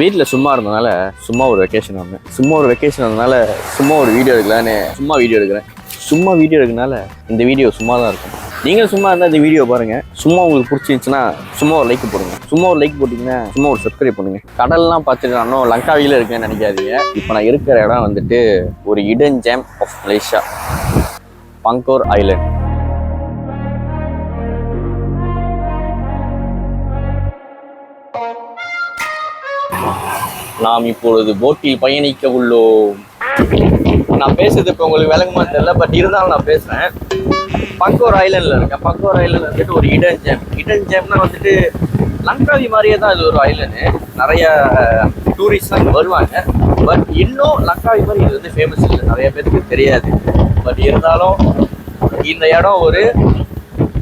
வீட்டில் சும்மா இருந்தனால சும்மா ஒரு வெக்கேஷன் வந்தேன். சும்மா ஒரு வீடியோ எடுக்கலான்னு வீடியோ எடுக்கிறனால இந்த வீடியோ சும்மா தான் இருக்கும். நீங்கள் சும்மா இருந்தால் இந்த வீடியோ பாருங்கள். சும்மா உங்களுக்கு பிடிச்சிருந்துச்சுன்னா சும்மா ஒரு லைக் போட்டிங்கன்னா சும்மா ஒரு சப்ஸ்கிரைப் பண்ணுங்கள். கடல்லாம் பார்த்துட்டு நான் லங்காவியில் இருக்கேன்னு நினைக்காதீங்க. இப்போ நான் இருக்கிற இடம் வந்துட்டு ஒரு hidden gem of Malaysia, Pangkor island. நாம் இப்பொழுது போட்டில் பயணிக்க உள்ளோம். நான் பேசுறது இப்போ உங்களுக்கு விளங்குமா தெரியல, பட் இருந்தாலும் நான் பேசுறேன். பங்கோர் ஐலண்ட்ல இருக்கேன். பங்கோர் ஐலண்ட் வந்துட்டு ஒரு ஹிடன் ஜெம்னா வந்துட்டு லங்காவி மாதிரியே தான் இது ஒரு ஐலண்டு. நிறைய டூரிஸ்ட் அங்கே வருவாங்க. பட் இன்னும் லங்காவி மாதிரி இது வந்து ஃபேமஸ் இல்லை, நிறைய பேருக்கு தெரியாது. பட் இருந்தாலும் இந்த இடம் ஒரு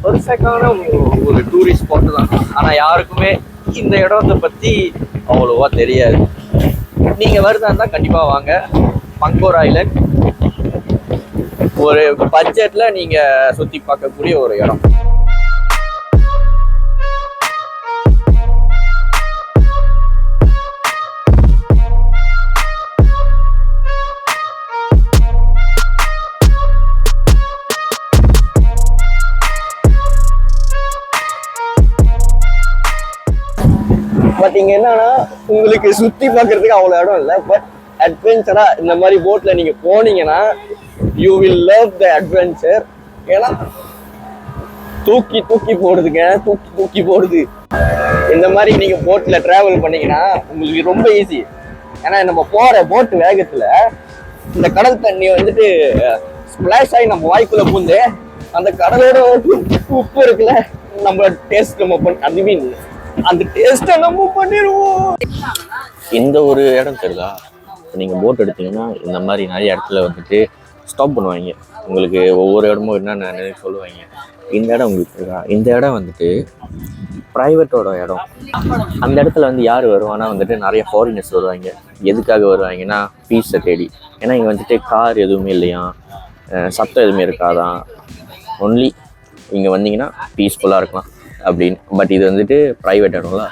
பெர்ஃபெக்டான ஒரு டூரிஸ்ட் ஸ்பாட்டு தான். ஆனால் யாருக்குமே இந்த இடத்தை பற்றி அவ்வளோவா தெரியாது. நீங்கள் வருதா இருந்தால் கண்டிப்பாக வாங்க. பங்கோர் ஐலண்ட் ஒரு பட்ஜெட்டில் நீங்கள் சுற்றி பார்க்கக்கூடிய ஒரு இடம். பட் இங்க என்னன்னா உங்களுக்கு சுத்தி பார்க்கறதுக்கு அவ்வளவு இடம் இல்லை. பட் அட்வென்ச்சரா இந்த மாதிரி போட்ல நீங்க போனீங்கன்னா you will love the adventure. ஏன்னா தூக்கி போடுது. இந்த மாதிரி நீங்க போட்ல டிராவல் பண்ணீங்கன்னா உங்களுக்கு ரொம்ப ஈஸி. ஏன்னா நம்ம போற போட் வேகத்துல இந்த கடல் தண்ணி வந்துட்டு ஸ்பிளாஷ் ஆகி நம்ம வாய்க்குள்ள பூந்து அந்த கடலோட உப்பு இருக்குல்ல, நம்ம டேஸ்ட் அந்த டேஸ்ட்டை நம்ம பண்ணிடுவோம். இந்த ஒரு இடம் தெரியுதா, நீங்க போட் எடுத்தீங்கன்னா இந்த மாதிரி நிறைய இடத்துல வந்துட்டு ஸ்டாப் பண்ணுவாங்க. உங்களுக்கு ஒவ்வொரு இடமும் என்னென்ன சொல்லுவாங்க. இந்த இடம் உங்களுக்கு இருக்கா, இந்த இடம் வந்துட்டு ப்ரைவேட்டோட இடம். அந்த இடத்துல வந்து யார் வருவானா வந்துட்டு நிறைய ஃபாரினர்ஸ் வருவாங்க. எதுக்காக வருவாங்கன்னா பீஸை தேடி. ஏன்னா இங்கே வந்துட்டு கார் எதுவுமே இல்லையா, சத்தம் எதுவுமே இருக்காதான். ஒன்லி இங்கே வந்தீங்கன்னா பீஸ்ஃபுல்லாக இருக்கலாம் அப்படின்னு. பட் இது வந்துட்டு ப்ரைவேட் இடம்ல,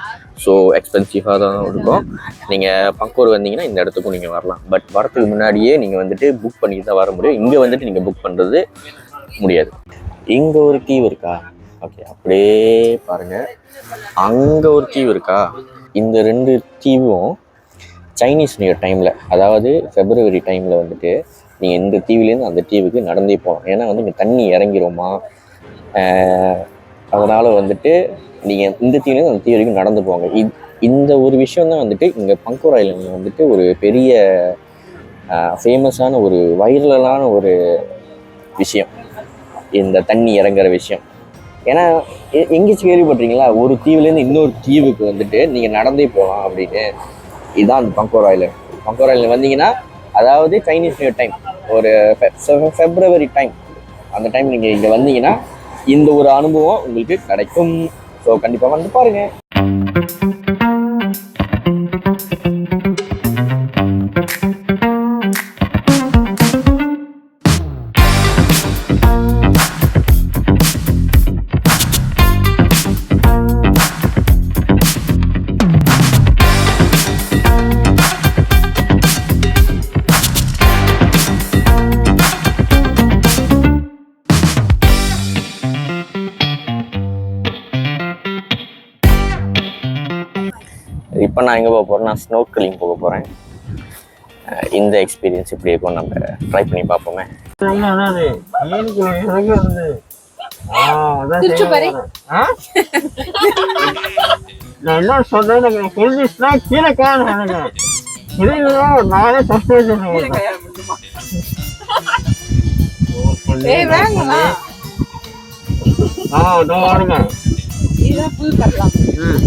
ஸோ எக்ஸ்பென்சிவாக தான் இருக்கும். நீங்கள் பங்கோர் வந்தீங்கன்னா இந்த இடத்துக்கும் நீங்கள் வரலாம். பட் வரத்துக்கு முன்னாடியே நீங்கள் வந்துட்டு புக் பண்ணிட்டு தான் வர முடியும். இங்கே வந்துட்டு நீங்கள் புக் பண்ணுறது முடியாது. இங்கே ஒரு தீவு இருக்கா, ஓகே அப்படியே பாருங்கள். அங்கே ஒரு தீவு இருக்கா. இந்த ரெண்டு தீவும் சைனீஸ் நியூ இயர் டைமில், அதாவது ஃபெப்ரவரி டைமில் வந்துட்டு நீங்கள் இந்த தீவுலேருந்து அந்த தீவுக்கு நடந்தே போகலாம். ஏன்னா வந்து இங்கே தண்ணி இறங்கிருமா, அதனால் வந்துட்டு நீங்கள் இந்த தீவுலேருந்து அந்த தீவு வரைக்கும் நடந்து போங்க. இந்த ஒரு விஷயம் தான் வந்துட்டு இங்கே பங்கோர் ஐலண்டில் வந்துட்டு ஒரு பெரிய ஃபேமஸான ஒரு வைரலான ஒரு விஷயம், இந்த தண்ணி இறங்குற விஷயம். ஏன்னா எங்கேயாச்சும் கேள்விப்பட்டிருக்கீங்களா, ஒரு தீவுலேருந்து இன்னொரு தீவுக்கு வந்துட்டு நீங்கள் நடந்தே போகலாம் அப்படின்னு. இதுதான் அந்த பங்கோர் ஐலண்ட் வந்தீங்கன்னா, அதாவது சைனீஸ் நியூ டைம் ஒரு ஃபெப்ரவரி டைம், அந்த டைம் நீங்கள் இங்கே வந்தீங்கன்னா இந்த ஒரு அனுபவம் உங்களுக்கு கிடைக்கும். ஸோ கண்டிப்பாக வந்து பாருங்க. இப்போ நான் எங்கே போக போகிறேன், நான் ஸ்னோர்க்கலிங் போக போகிறேன். இந்த எக்ஸ்பீரியன்ஸ் எப்படி இருக்கும் நம்ம ட்ரை பண்ணி பார்ப்போமே. நான் என்ன சொல்றேன், புரிஞ்சுச்சுன்னா கீழே காணும். நானே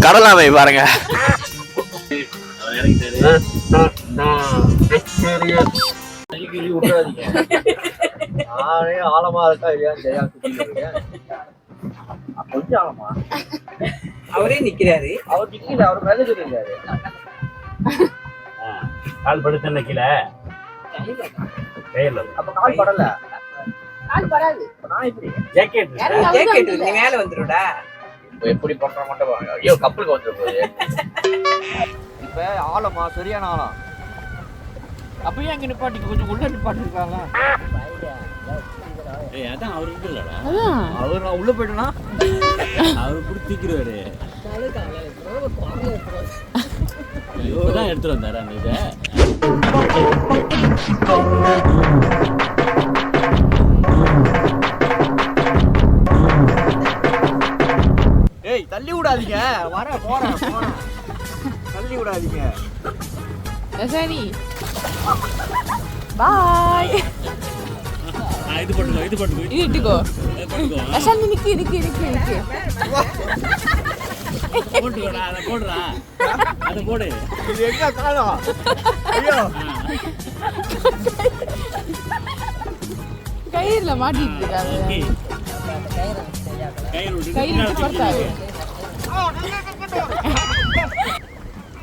கடலாமை பாருங்க. ஆழமா இருக்கா இல்லையா, கொஞ்சம் ஆழமா அவரே நிக்கிறாரு. அவர் நிக்கல, அவர் மேலே இருக்காரு. கால் படுத்த நிக்கல, அப்ப கால் படல. கால் படாது. நான் இப்படி ஜாக்கெட் நீ மேல வந்துருடா. எப்படி பண்ற மட்டும் பாருங்க. ஐயோ கப்பலுக்கு வந்துட போகுது. இப்ப ஆழமா சரியான ஆழம். அப்ப ஏன் இங்க நிப்பாட்டி கொஞ்சம் உள்ள நிப்பாட்டிருக்காங்க? அதான் அவரு இல்லடா. அவர் நான் உள்ள போயிட்டேன்னா அவரு புடி தூக்கிடுவாரு. இப்பதான் எடுத்துட்டு வந்தாரு அந்த இதை. ஏய் தள்ளி விடாதீங்க. போறேன் தள்ளி விடாதீங்க. சரி பாய். இது பண்ணுங்க இது இட்டுக்கோ. அசாந்தி நிக்கு போட்டுடா அதை போடுறா அதை போடு. இது எங்க காணோம்? ஐயோ கயிறுல மாட்டிட்டு இருக்காது. கயிறு விட்டு பார்த்தாரு.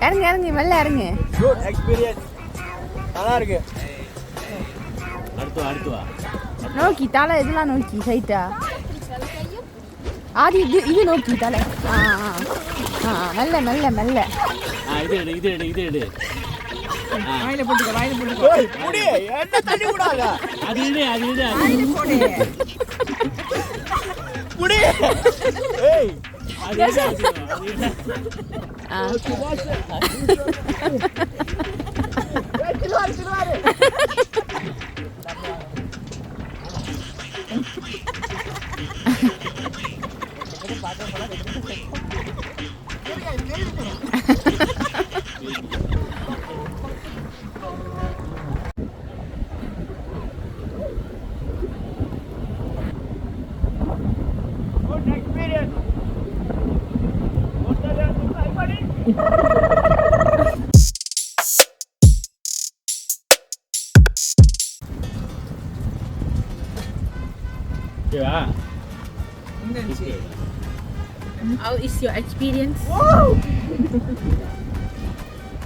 இறங்கு மெல்ல இறங்கு. Good experience. நல்லா இருக்கு. அடுத்து வா. நோக்கி தலை இதெல்லாம் நோக்கி சைட்டா ஆதி இது நோக்கி தலை. மெல்ல இது எடு. வாயில போட்டுக்கோ. முடி என்ன தள்ளி விடாத. அது இடு வாயில போடு. முடி. ஏய் அது ஓகேவா? How is your experience?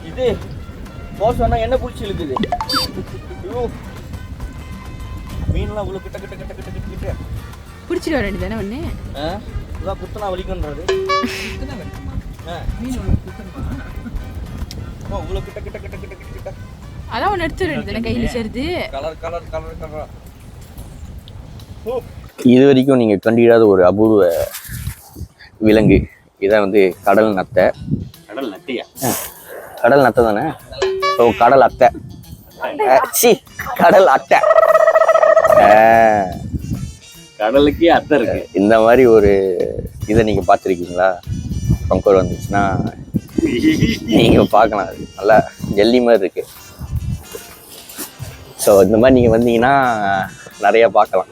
இது போஸ் சொன்னா என்ன புடிச்சு இழுக்குது. ஐயோ மீன்லாம் உள்ள கிட்ட பிடிச்சிட்டு வர வேண்டியதானே ஒண்ணு. இதான் குத்துனா வலிக்குன்றது. மீன் ஒன்று குத்தணுமா? உள்ள கிட்ட அதான் ஒன்று எடுத்து வேண்டியதானே கையில் சேர்த்து. கலர். இது வரைக்கும் நீங்கள் கண்டிடாத ஒரு அபூர்வ விலங்கு இதான் வந்து கடல் நத்தை. கடல் நத்தையா? கடல் நத்தை தானே. ஸோ கடல் அத்தை. கடல் அட்டை. கடலுக்கே அத்தை இருக்கு. இந்த மாதிரி ஒரு இதை நீங்கள் பார்த்துருக்கீங்களா? பங்கூர் வந்துச்சுன்னா நீங்கள் பார்க்கலாம். அது நல்லா ஜல்லி மாதிரி இருக்கு. ஸோ இந்த மாதிரி நீங்கள் வந்தீங்கன்னா நிறைய பார்க்கலாம்.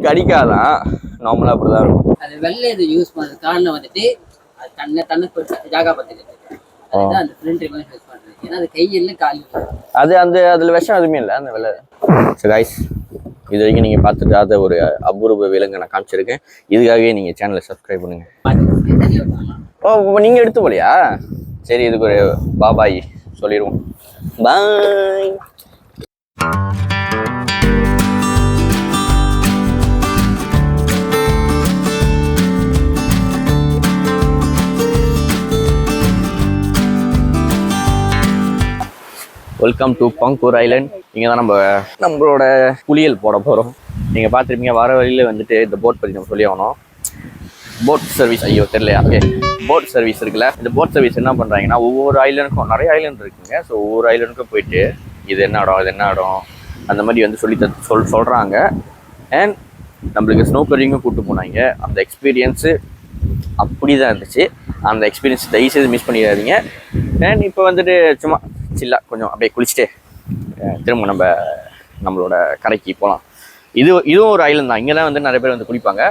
கடிக்காதான் நார்மலா அப்படிதான் இருக்கும். அது வெள்ளை இது யூஸ் பண்றது காரணம் வந்துட்டு அது தன்னை ஜாகா பார்த்துக்கிட்டு அதுதான் அந்த ஃப்ரண்ட் யூஸ் பண்றது. ஏன்னா அது கையெல்லாம் காலி அதுல விஷம் எதுவுமே இல்லை அந்த வெள்ளை. ஸோ கைஸ் இது வரைக்கும் நீங்கள் பார்த்துட்டாத ஒரு அபூர்வ விலங்கு நான் காமிச்சிருக்கேன். இதுக்காகவே நீங்கள் சேனலை சப்ஸ்கிரைப் பண்ணுங்க. ஓ நீங்கள் எடுத்து போலியா? சரி இதுக்கு ஒரு பாபாய் சொல்லிடுவோம். Bye. Welcome to Pangkor island. இங்கே தான் நம்மளோட குளியல் போட போகிறோம். நீங்கள் பார்த்துருப்பீங்க வர வழியில் வந்துட்டு இந்த போட் பற்றி நம்ம சொல்லி ஆகணும். போட் சர்வீஸ் ஐயோ தெரியலையா? ஓகே போட் சர்வீஸ் இருக்குல்ல. இந்த போட் சர்வீஸ் என்ன பண்ணுறாங்கன்னா ஒவ்வொரு ஐலண்டுக்கும் நிறைய ஐலண்ட் இருக்குங்க. ஸோ ஒவ்வொரு ஐலண்டுக்கும் போயிட்டு இது என்ன இடம் அந்த மாதிரி வந்து சொல்கிறாங்க. அண்ட் நம்மளுக்கு ஸ்னோக்கரிங்கும் கூப்பிட்டு போனாங்க. அந்த எக்ஸ்பீரியன்ஸு அப்படி தான் இருந்துச்சு. அந்த எக்ஸ்பீரியன்ஸ் தயவுசெய்து மிஸ் பண்ணிடாதீங்க. அண்ட் இப்போ வந்துட்டு சும்மா சில்லா கொஞ்சம் அப்படியே குளிச்சுட்டு திரும்ப நம்மளோட கரைக்கு போகலாம். இதுவும் ஒரு ஐலண்ட் தான். இங்கே தான் வந்து நிறைய பேர் வந்து குளிப்பாங்க.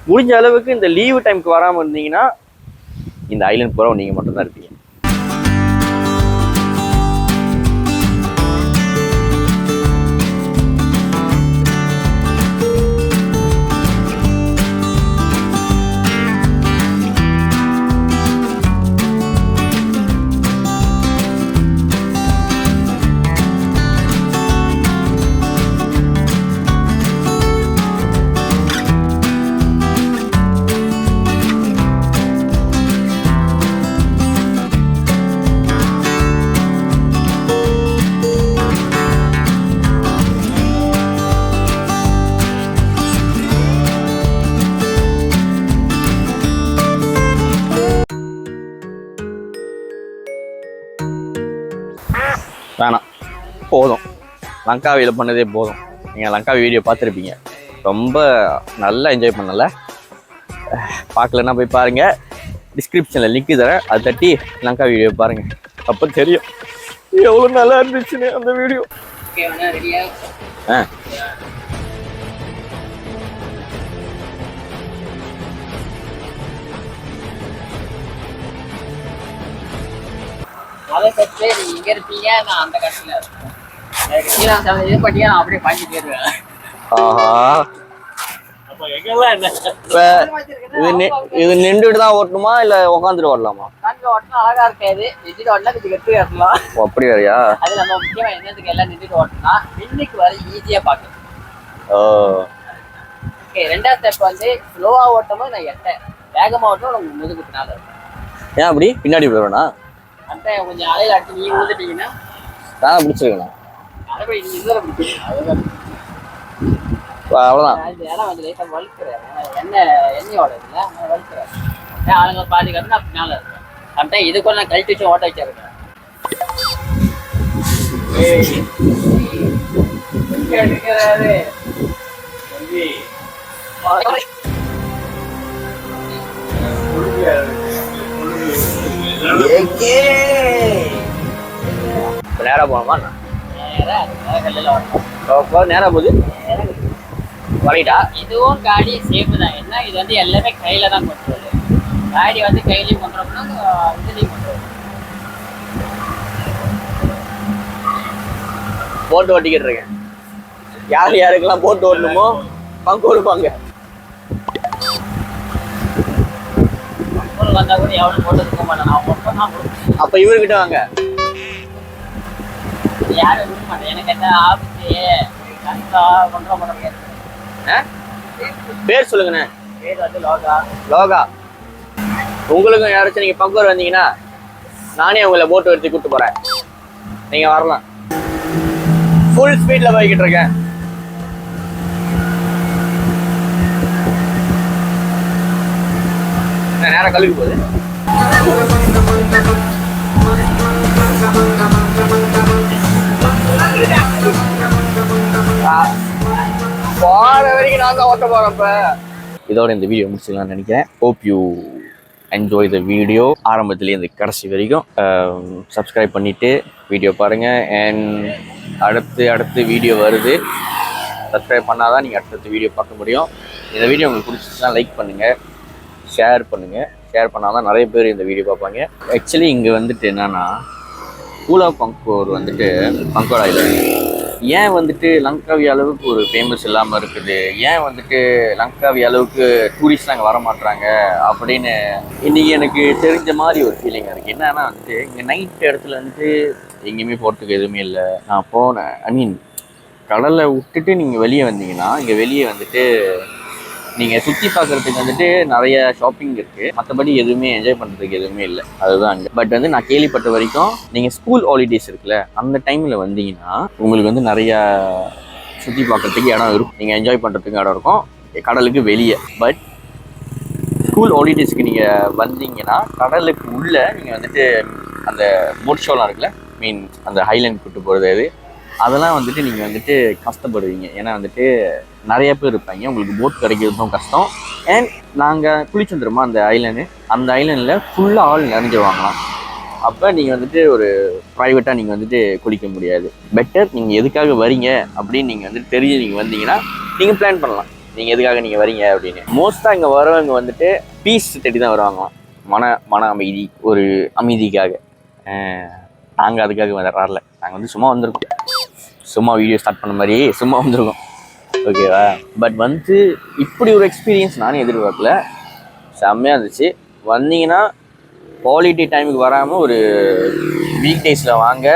முடிஞ்ச அளவுக்கு இந்த லீவு டைமுக்கு வராமல் இருந்தீங்கன்னா இந்த ஐலண்ட் பூரா நீங்கள் மட்டும்தான் இருப்பீங்க. வேணாம், போதும். லங்காவியில் பண்ணதே போதும். நீங்கள் லங்காவி வீடியோ பார்த்துருப்பீங்க, ரொம்ப நல்லா என்ஜாய் பண்ணல. பார்க்கலன்னா போய் பாருங்கள், டிஸ்கிரிப்ஷனில் லிங்க் தரேன், அதை தட்டி லங்கா வீடியோ பாருங்கள். அப்போ தெரியும் எவ்வளோ நல்லா இருந்துச்சுன்னு அந்த வீடியோ. ரெடியா ஆ அதை சத்து நீங்க இங்க இருப்பீங்க, நான் அந்த கட்டத்துல இருக்கேன். இது பண்ணியா நான் அப்படியே பாஞ்சு போயிருவேன். ஆஹா, அப்ப எங்கெல்லாம் என்ன இப்போ இது நின்றுட்டு தான் ஓட்டணுமா இல்லை உட்காந்துட்டு ஓடலாமா? காஞ்சி ஓட்டினா அழகா இருக்காது, நின்றுட்டு ஓட்டினா கொஞ்சம் கெட்டு ஏற்றலாம். ஓ, அப்படி வேறையா? அது நம்ம முக்கியமா என்னத்துக்கு எல்லாம் நின்றுட்டு ஓட்டினா இன்னைக்கு வர ஈஸியா பார்க்கணும். ஓ, ஓகே, ரெண்டாவது ஸ்டெப் வந்து ஸ்லோவா ஓட்டமும் நான் எட்டேன், வேகமா ஓட்டணும் உங்களுக்கு முதுகுனால இருக்கும். ஏன் அப்படி பின்னாடி போயிடுவேண்ணா? அந்த கொஞ்சம் அலையில அடிச்சு நீங்க விழுந்துட்டீங்கன்னா நான் பிடிச்சிருக்கேன். அரைப்படி நீங்க இதுல பிடிச்சிருக்கீங்க. அதுதான் அவ்வளோதான். இதெல்லாம் வந்து லைட்டாக வலிக்கிறேன், எண்ணெயோட இல்லை வலிக்கிறேன். ஆளுங்க பாதுகாப்பு நான் பின்னால இருக்கேன். சம்டைம் இது கூட நான் கழிச்சு வச்சு ஓட்ட வச்சிருக்கேன். எடுக்கிறாரு நேராக போகணுமா? கல்லில் ஓட்டணும். நேராக போகுது வரைட்டா. இதுவும் காடி சேஃப் தான். என்ன இது வந்து எல்லாமே கையில தான் கொண்டுருது. காடி வந்து கையிலையும் கொண்டுறோம்னா இதுலையும் கொண்டுருவோம். போட்டு ஓட்டிக்கிட்டு இருக்கேன். யார் யாருக்கெல்லாம் போட்டு ஓடணுமோ பங்கு கொடுப்பாங்க. வந்தா கூட எவனும் போட்டு இருக்க மாட்டேன், நான் மட்டும் தான் கொடுப்பேன். அப்ப இவர்கிட்ட வாங்க. யாரும் கொடுக்க மாட்டேன். எனக்கு என்ன ஆபத்து கஷ்டா கொண்டு போட. பேர் சொல்லுங்கண்ணே. பேர் வந்து லோகா. லோகா. உங்களுக்கும் யாராச்சும் நீங்க பங்கூர் வந்தீங்கன்னா நானே உங்களை போட்டு எடுத்து கூப்பிட்டு போறேன், நீங்க வரலாம். ஃபுல் ஸ்பீட்ல போய்கிட்டு இருக்கேன். நேரம் கழுவி போகுது. போற வரைக்கும் நான் தான் ஓட்ட போறப்ப. இதோட இந்த வீடியோ முடிச்சுக்கலாம்னு நினைக்கிறேன். Hope you enjoy the video. ஆரம்பத்துலேருந்து கடைசி வரைக்கும் சப்ஸ்கிரைப் பண்ணிவிட்டு வீடியோ பாருங்கள். அண்ட் அடுத்து வீடியோ வருது. சப்ஸ்கிரைப் பண்ணால் தான் நீங்கள் அடுத்தடுத்து வீடியோ பார்க்க முடியும். இந்த வீடியோ உங்களுக்கு பிடிச்சிச்சுன்னா லைக் பண்ணுங்கள், ஷேர் பண்ணுங்கள். ஷேர் பண்ணால் தான் நிறைய பேர் இந்த வீடியோ பார்ப்பாங்க. ஆக்சுவலி இங்கே வந்துட்டு என்னென்னா பூலா பங்கோர் வந்துட்டு பங்கோர் ஐலாண்ட் ஏன் வந்துட்டு லங்காவி அளவுக்கு ஒரு ஃபேமஸ் இல்லாமல் இருக்குது, ஏன் வந்துட்டு லங்காவி அளவுக்கு டூரிஸ்ட் அங்கே வர மாட்டாங்க அப்படின்னு இன்றைக்கி எனக்கு தெரிஞ்ச மாதிரி ஒரு ஃபீலிங் இருக்குது. என்னன்னா வந்துட்டு இங்கே நைட் இடத்துல வந்துட்டு எங்கேயுமே போகிறதுக்கு எதுவுமே இல்லை. நான் போனேன், ஐ மீன் கடலை விட்டுட்டு நீங்கள் வெளியே வந்தீங்கன்னா இங்கே வெளியே வந்துட்டு நீங்கள் சுற்றி பார்க்குறதுக்கு வந்துட்டு நிறைய ஷாப்பிங் இருக்குது, மற்றபடி எதுவுமே என்ஜாய் பண்ணுறதுக்கு எதுவுமே இல்லை. அதுதான் அங்கே. பட் வந்து நான் கேள்விப்பட்ட வரைக்கும் நீங்கள் ஸ்கூல் ஹாலிடேஸ் இருக்குல்ல, அந்த டைமில் வந்தீங்கன்னா உங்களுக்கு வந்து நிறையா சுற்றி பார்க்குறதுக்கு இடம் இருக்கும், நீங்கள் என்ஜாய் பண்ணுறதுக்கு இடம் இருக்கும் கடலுக்கு வெளியே. பட் ஸ்கூல் ஹாலிடேஸ்க்கு நீங்கள் வந்தீங்கன்னா கடலுக்கு உள்ளே நீங்கள் வந்துட்டு அந்த போட் ஷோலாம் இருக்குல்ல, மீன் அந்த ஹைலேண்ட் கூப்பிட்டு போகிறது அது அதெல்லாம் வந்துட்டு நீங்கள் வந்துட்டு கஷ்டப்படுவீங்க. ஏன்னா வந்துட்டு நிறைய பேர் இருப்பாங்க, உங்களுக்கு போட் கிடைக்கிறதும் கஷ்டம். அண்ட் நாங்கள் குளிச்சுருமா அந்த ஐலேண்டில் ஃபுல்லாக ஆள் நிறைஞ்சிருவாங்களாம். அப்போ நீங்கள் வந்துட்டு ஒரு ப்ரைவேட்டாக நீங்கள் வந்துட்டு குளிக்க முடியாது. பெட்டர் நீங்கள் எதுக்காக வரீங்க அப்படின்னு நீங்கள் வந்துட்டு தெரிஞ்சு நீங்கள் வந்தீங்கன்னா நீங்கள் பிளான் பண்ணலாம் நீங்கள் எதுக்காக நீங்கள் வரீங்க அப்படின்னு. மோஸ்ட்டாக இங்கே வரவங்க வந்துட்டு பீஸ் தேடி தான் வருவாங்களாம், மன அமைதி, ஒரு அமைதிக்காக. நாங்கள் அதுக்காக வரல, நாங்கள் வந்து சும்மா வந்திருக்கோம், சும்மா வீடியோ ஸ்டார்ட் பண்ண மாதிரி சும்மா வந்திருக்கோம், ஓகேவா. பட் வந்து இப்படி ஒரு எக்ஸ்பீரியன்ஸ் நானே எதிர்பார்க்கல, செம்மையாக இருந்துச்சு. வந்தீங்கன்னா ஹாலிடே டைமுக்கு வராமல் ஒரு வீக் டேஸில் வாங்க,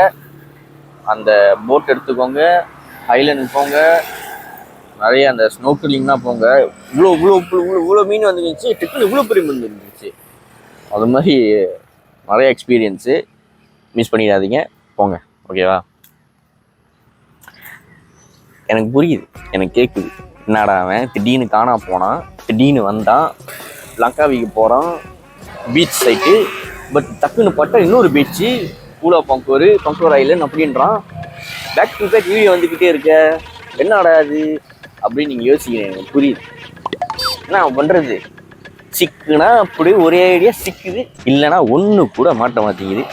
அந்த போட் எடுத்துக்கோங்க, ஐலேண்ட் போங்க, நிறைய அந்த ஸ்னோக்கிலிங்லாம் போங்க. இவ்வளோ மீன் வந்துருந்துச்சு, டக்குனு இவ்வளோ பெரிய மீன் வந்துருந்துச்சு. அது மாதிரி நிறைய எக்ஸ்பீரியன்ஸு மிஸ் பண்ணிடாதீங்க, போங்க, ஓகேவா. எனக்கு புரியுது, எனக்கு கேட்குது, என்னடா அவன் திடீர்னு காணா போனான், திடீர்னு வந்தான், லங்காவிக்கு போகிறான் பீச் சைட்டு, பட் டக்குன்னு பட்டா இன்னொரு பீச்சு, கூலா பங்கோர் ஐலண்ட் அப்படின்றான். பேக் டு பேக் வீடியோ வந்துக்கிட்டே இருக்க, என்னடா அது அப்படின்னு நீங்கள் யோசிக்கிறேன். எனக்கு புரியுது. என்ன பண்ணுறது, சிக்குனா அப்படி ஒரே ஐடியா சிக்குது, இல்லைன்னா ஒன்று கூட மாட்ட மாட்டேங்குது.